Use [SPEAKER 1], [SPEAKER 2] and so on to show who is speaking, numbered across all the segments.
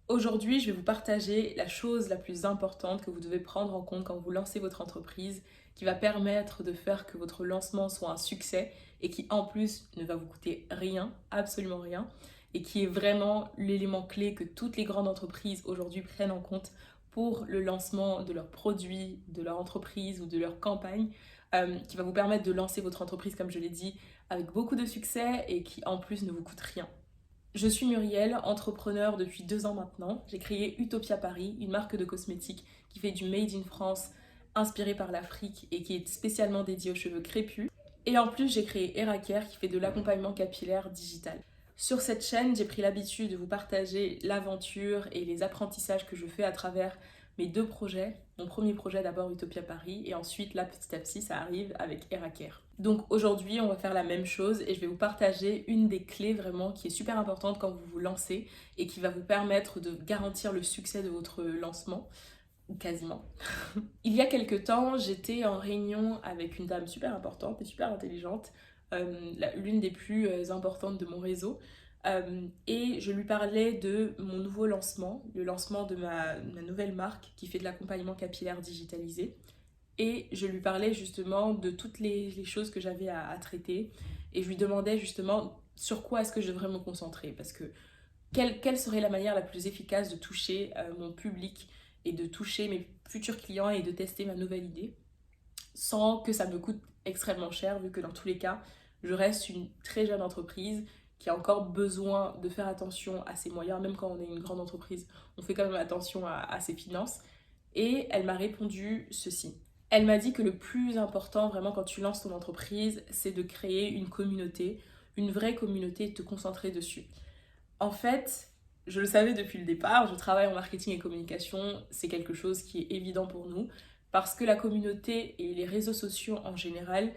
[SPEAKER 1] Aujourd'hui, je vais vous partager la chose la plus importante que vous devez prendre en compte quand vous lancez votre entreprise, qui va permettre de faire que votre lancement soit un succès et qui en plus ne va vous coûter rien, absolument rien, et qui est vraiment l'élément clé que toutes les grandes entreprises aujourd'hui prennent en compte pour le lancement de leurs produits, de leur entreprise ou de leur campagne, qui va vous permettre de lancer votre entreprise, comme je l'ai dit, avec beaucoup de succès et qui en plus ne vous coûte rien. Je suis Muriel, entrepreneur depuis 2 ans maintenant. J'ai créé Utopia Paris, une marque de cosmétiques qui fait du Made in France, inspirée par l'Afrique et qui est spécialement dédiée aux cheveux crépus. Et en plus, j'ai créé Eraker qui fait de l'accompagnement capillaire digital. Sur cette chaîne, j'ai pris l'habitude de vous partager l'aventure et les apprentissages que je fais à travers mes 2 projets. Mon premier projet d'abord Utopia Paris et ensuite là petit à petit ça arrive avec Eraker. Donc aujourd'hui on va faire la même chose et je vais vous partager une des clés vraiment qui est super importante quand vous vous lancez et qui va vous permettre de garantir le succès de votre lancement, ou quasiment. Il y a quelques temps j'étais en réunion avec une dame super importante et super intelligente, l'une des plus importantes de mon réseau. Et je lui parlais de mon nouveau lancement, le lancement de ma nouvelle marque qui fait de l'accompagnement capillaire digitalisé. Et je lui parlais justement de toutes les choses que j'avais à traiter. Et je lui demandais justement sur quoi est-ce que je devrais me concentrer. Parce que quelle serait la manière la plus efficace de toucher mon public et de toucher mes futurs clients et de tester ma nouvelle idée sans que ça me coûte extrêmement cher, vu que dans tous les cas, je reste une très jeune entreprise qui a encore besoin de faire attention à ses moyens, même quand on est une grande entreprise, on fait quand même attention à ses finances. Et elle m'a répondu ceci. Elle m'a dit que le plus important vraiment quand tu lances ton entreprise, c'est de créer une communauté, une vraie communauté et de te concentrer dessus. En fait, je le savais depuis le départ, je travaille en marketing et communication, c'est quelque chose qui est évident pour nous, parce que la communauté et les réseaux sociaux en général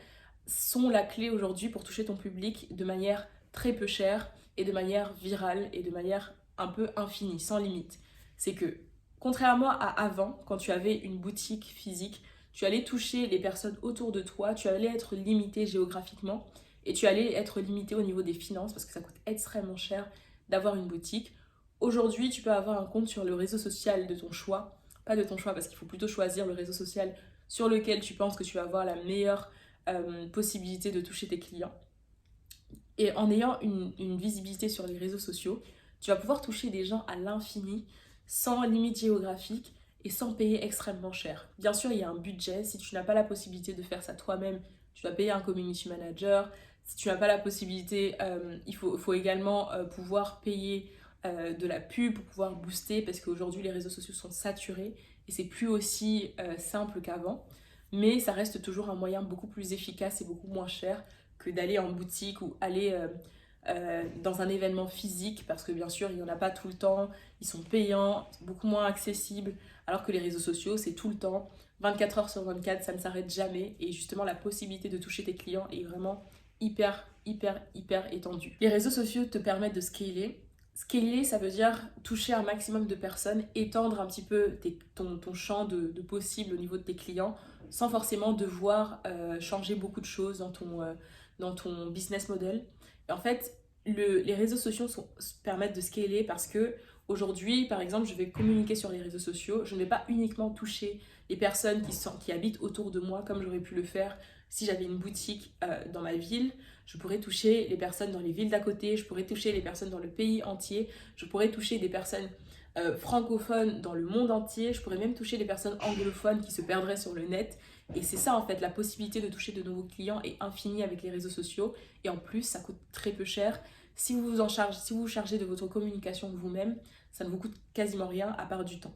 [SPEAKER 1] sont la clé aujourd'hui pour toucher ton public de manière très peu chère et de manière virale et de manière un peu infinie, sans limite. C'est que, contrairement à avant, quand tu avais une boutique physique, tu allais toucher les personnes autour de toi, tu allais être limité géographiquement et tu allais être limité au niveau des finances parce que ça coûte extrêmement cher d'avoir une boutique. Aujourd'hui, tu peux avoir un compte sur le réseau social de ton choix. Pas de ton choix parce qu'il faut plutôt choisir le réseau social sur lequel tu penses que tu vas avoir la meilleure possibilité de toucher tes clients. Et en ayant une visibilité sur les réseaux sociaux, tu vas pouvoir toucher des gens à l'infini, sans limite géographique et sans payer extrêmement cher. Bien sûr, il y a un budget. Si tu n'as pas la possibilité de faire ça toi-même, tu dois payer un community manager. Si tu n'as pas la possibilité, il faut également pouvoir payer de la pub pour pouvoir booster parce qu'aujourd'hui les réseaux sociaux sont saturés et c'est plus aussi simple qu'avant. Mais ça reste toujours un moyen beaucoup plus efficace et beaucoup moins cher que d'aller en boutique ou aller dans un événement physique parce que bien sûr il n'y en a pas tout le temps, ils sont payants, beaucoup moins accessibles alors que les réseaux sociaux c'est tout le temps, 24 heures sur 24, ça ne s'arrête jamais et justement la possibilité de toucher tes clients est vraiment hyper étendue. Les réseaux sociaux te permettent de scaler. Scaler, ça veut dire toucher un maximum de personnes, étendre un petit peu ton champ de possible au niveau de tes clients sans forcément devoir changer beaucoup de choses dans ton business model. Et en fait, les réseaux sociaux permettent de scaler parce que aujourd'hui, par exemple, je vais communiquer sur les réseaux sociaux. Je ne vais pas uniquement toucher les personnes qui habitent autour de moi comme j'aurais pu le faire si j'avais une boutique dans ma ville. Je pourrais toucher les personnes dans les villes d'à côté, je pourrais toucher les personnes dans le pays entier, je pourrais toucher des personnes francophones dans le monde entier, je pourrais même toucher des personnes anglophones qui se perdraient sur le net. Et c'est ça en fait, la possibilité de toucher de nouveaux clients est infinie avec les réseaux sociaux. Et en plus, ça coûte très peu cher. Si vous vous chargez de votre communication vous-même, ça ne vous coûte quasiment rien à part du temps.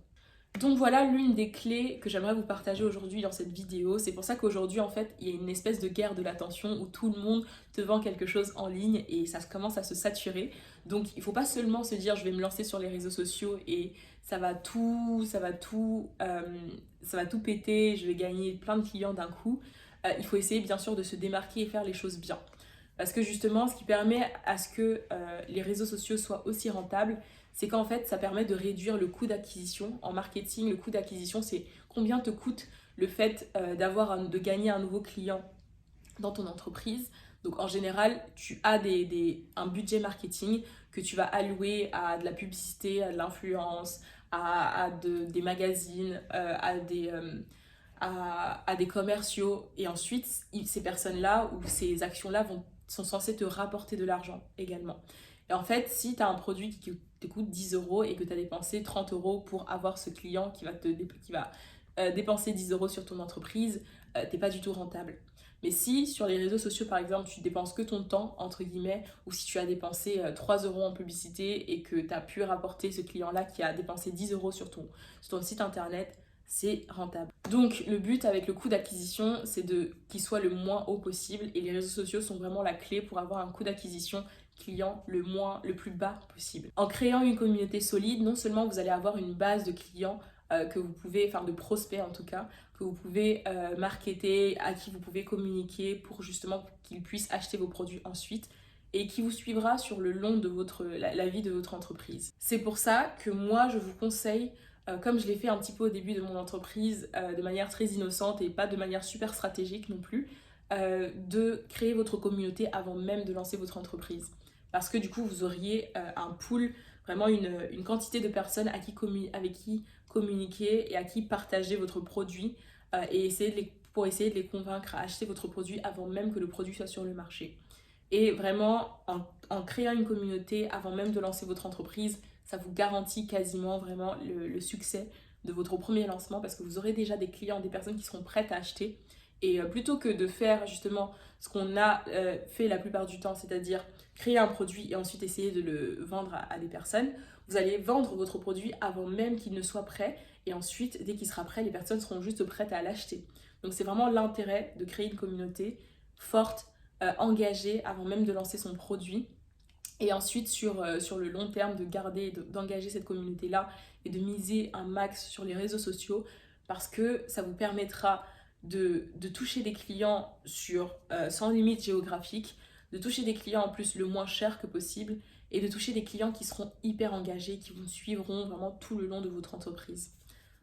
[SPEAKER 1] Donc voilà l'une des clés que j'aimerais vous partager aujourd'hui dans cette vidéo. C'est pour ça qu'aujourd'hui en fait il y a une espèce de guerre de l'attention où tout le monde te vend quelque chose en ligne et ça commence à se saturer. Donc il ne faut pas seulement se dire je vais me lancer sur les réseaux sociaux et ça va tout péter, je vais gagner plein de clients d'un coup. Il faut essayer bien sûr de se démarquer et faire les choses bien. Parce que justement, ce qui permet à ce que les réseaux sociaux soient aussi rentables, c'est qu'en fait, ça permet de réduire le coût d'acquisition. En marketing, le coût d'acquisition, c'est combien te coûte le fait de gagner un nouveau client dans ton entreprise. Donc en général, tu as un budget marketing que tu vas allouer à de la publicité, à de l'influence, des magazines, à des commerciaux. Et ensuite, ces personnes-là ou ces actions-là sont censées te rapporter de l'argent également. Et en fait, si tu as un produit qui te coûte 10 euros et que tu as dépensé 30 euros pour avoir ce client qui va dépenser 10 euros sur ton entreprise, t'es pas du tout rentable. Mais si sur les réseaux sociaux, par exemple, tu dépenses que ton temps, entre guillemets, ou si tu as dépensé 3 euros en publicité et que tu as pu rapporter ce client-là qui a dépensé 10 euros sur ton site internet, c'est rentable. Donc le but avec le coût d'acquisition, c'est qu'il soit le moins haut possible, et les réseaux sociaux sont vraiment la clé pour avoir un coût d'acquisition client le plus bas possible. En créant une communauté solide, non seulement vous allez avoir une base de clients que vous pouvez, enfin de prospects en tout cas, que vous pouvez marketer, à qui vous pouvez communiquer pour justement qu'ils puissent acheter vos produits ensuite, et qui vous suivra sur le long de la vie de votre entreprise. C'est pour ça que moi je vous conseille, comme je l'ai fait un petit peu au début de mon entreprise, de manière très innocente et pas de manière super stratégique non plus, de créer votre communauté avant même de lancer votre entreprise. Parce que du coup, vous auriez un pool, vraiment une quantité de personnes avec qui communiquer et à qui partager votre produit et pour essayer de les convaincre à acheter votre produit avant même que le produit soit sur le marché. Et vraiment, en créant une communauté avant même de lancer votre entreprise, ça vous garantit quasiment vraiment le succès de votre premier lancement, parce que vous aurez déjà des clients, des personnes qui seront prêtes à acheter. Et plutôt que de faire justement ce qu'on a fait la plupart du temps, c'est-à-dire créer un produit et ensuite essayer de le vendre à des personnes, vous allez vendre votre produit avant même qu'il ne soit prêt, et ensuite, dès qu'il sera prêt, les personnes seront juste prêtes à l'acheter. Donc c'est vraiment l'intérêt de créer une communauté forte, engagée avant même de lancer son produit. Et ensuite, sur le long terme, de garder, d'engager cette communauté-là et de miser un max sur les réseaux sociaux, parce que ça vous permettra de toucher des clients sans limite géographique, de toucher des clients en plus le moins cher que possible, et de toucher des clients qui seront hyper engagés, qui vous suivront vraiment tout le long de votre entreprise.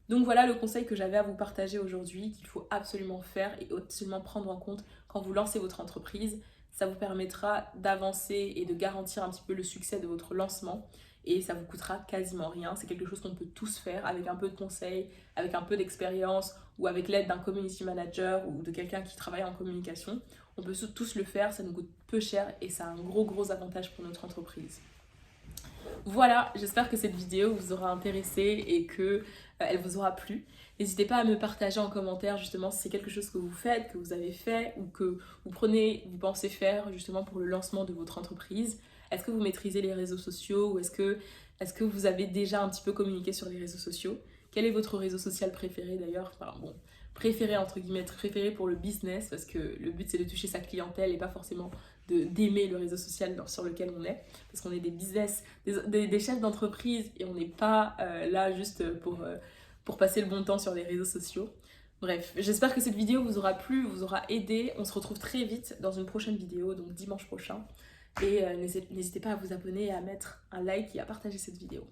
[SPEAKER 1] Donc voilà le conseil que j'avais à vous partager aujourd'hui, qu'il faut absolument faire et absolument prendre en compte quand vous lancez votre entreprise. Ça vous permettra d'avancer et de garantir un petit peu le succès de votre lancement, et ça vous coûtera quasiment rien. C'est quelque chose qu'on peut tous faire avec un peu de conseils, avec un peu d'expérience, ou avec l'aide d'un community manager ou de quelqu'un qui travaille en communication. On peut tous le faire, ça nous coûte peu cher et ça a un gros avantage pour notre entreprise. Voilà, j'espère que cette vidéo vous aura intéressé et que elle vous aura plu. N'hésitez pas à me partager en commentaire justement si c'est quelque chose que vous faites, que vous avez fait, ou que vous pensez faire justement pour le lancement de votre entreprise. Est-ce que vous maîtrisez les réseaux sociaux, ou est-ce que vous avez déjà un petit peu communiqué sur les réseaux sociaux? Quel est votre réseau social préféré d'ailleurs? Enfin bon, préféré entre guillemets, préféré pour le business, parce que le but c'est de toucher sa clientèle et pas forcément d'aimer le réseau social sur lequel on est, parce qu'on est des chefs d'entreprise, et on n'est pas là juste pour passer le bon temps sur les réseaux sociaux. Bref, j'espère que cette vidéo vous aura plu, vous aura aidé. On se retrouve très vite dans une prochaine vidéo, donc dimanche prochain. Et n'hésitez pas à vous abonner et à mettre un like et à partager cette vidéo.